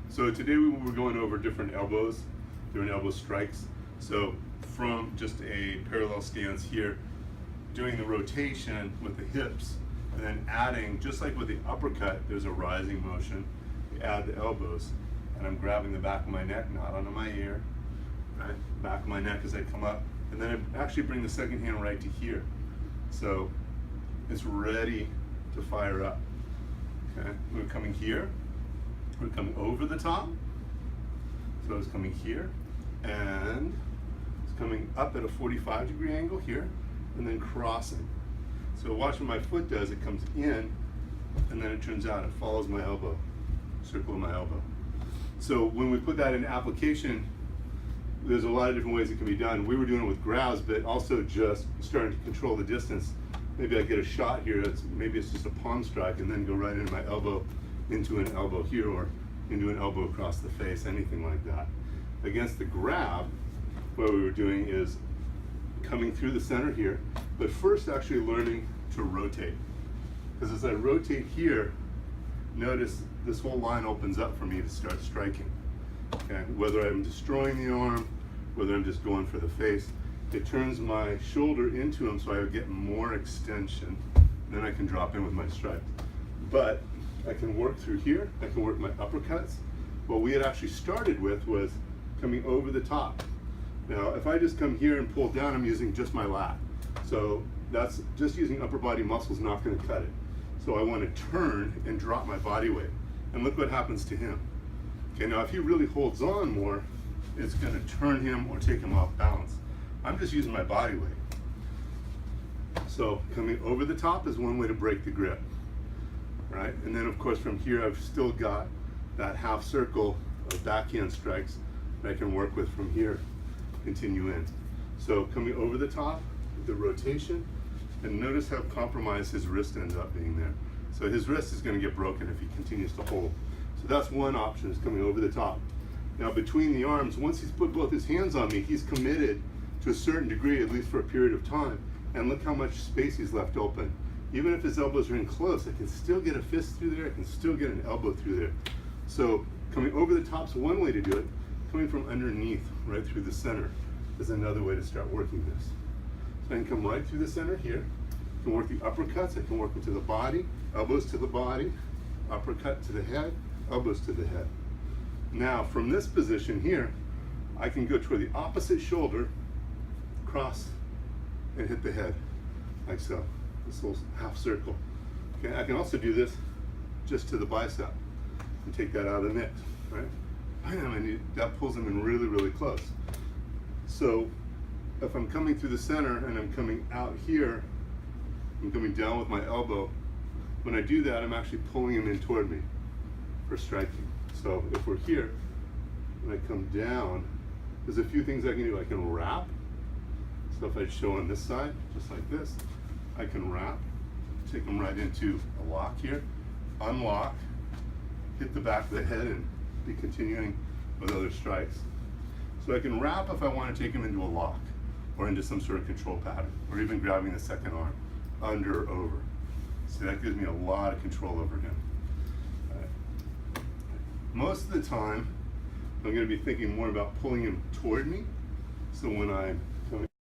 So today we were going over different elbows, different elbow strikes. So from just a parallel stance here, doing the rotation with the hips, and then adding, just like with the uppercut, there's a rising motion. You add the elbows, and I'm grabbing the back of my neck, not onto my ear, right? Back of my neck as I come up, and then I actually bring the second hand right to here. So it's ready to fire up. Okay, we're coming here, we're coming over the top. So it's coming here, and it's coming up at a 45-degree angle here, and then crossing. So watch what my foot does, it comes in, and then it turns out, it follows my elbow, circle of my elbow. So when we put that in application, there's a lot of different ways it can be done. We were doing it with grabs, but also just starting to control the distance. Maybe I get a shot here, maybe it's just a palm strike, and then go right into my elbow, into an elbow here, or into an elbow across the face, anything like that. Against the grab, what we were doing is coming through the center here, but first actually learning to rotate. Because as I rotate here, notice this whole line opens up for me to start striking. Okay, whether I'm destroying the arm, whether I'm just going for the face, it turns my shoulder into him so I get more extension. Then I can drop in with my strike. But I can work through here, I can work my uppercuts. What we had actually started with was coming over the top. Now, if I just come here and pull down, I'm using just my lat. So that's just using upper body muscles, not gonna cut it. So I wanna turn and drop my body weight. And look what happens to him. Okay, now if he really holds on more, it's gonna turn him or take him off balance. I'm just using my body weight. So coming over the top is one way to break the grip, right? And then of course from here, I've still got that half circle of backhand strikes that I can work with from here, continue in. So coming over the top, the rotation, and notice how compromised his wrist ends up being there. So his wrist is gonna get broken if he continues to hold. So that's one option, is coming over the top. Now between the arms, once he's put both his hands on me, he's committed to a certain degree, at least for a period of time. And look how much space he's left open. Even if his elbows are in close, I can still get a fist through there, I can still get an elbow through there. So coming over the top is one way to do it. Coming from underneath, right through the center, is another way to start working this. So I can come right through the center here. I can work the uppercuts, I can work into the body, elbows to the body, uppercut to the head, elbows to the head. Now from this position here, I can go toward the opposite shoulder, cross, and hit the head, like so, this little half circle. Okay, I can also do this just to the bicep and take that out of the mix, right? And that pulls them in really, really close. So if I'm coming through the center and I'm coming out here, I'm coming down with my elbow. When I do that, I'm actually pulling him in toward me for striking. So if we're here, when I come down, there's a few things I can do. I can wrap. So if I show on this side, just like this, I can wrap, take them right into a lock here, unlock, hit the back of the head, and be continuing with other strikes. So I can wrap if I want to take him into a lock or into some sort of control pattern, or even grabbing the second arm, under or over. So that gives me a lot of control over him. Most of the time, I'm going to be thinking more about pulling him toward me. So when I'm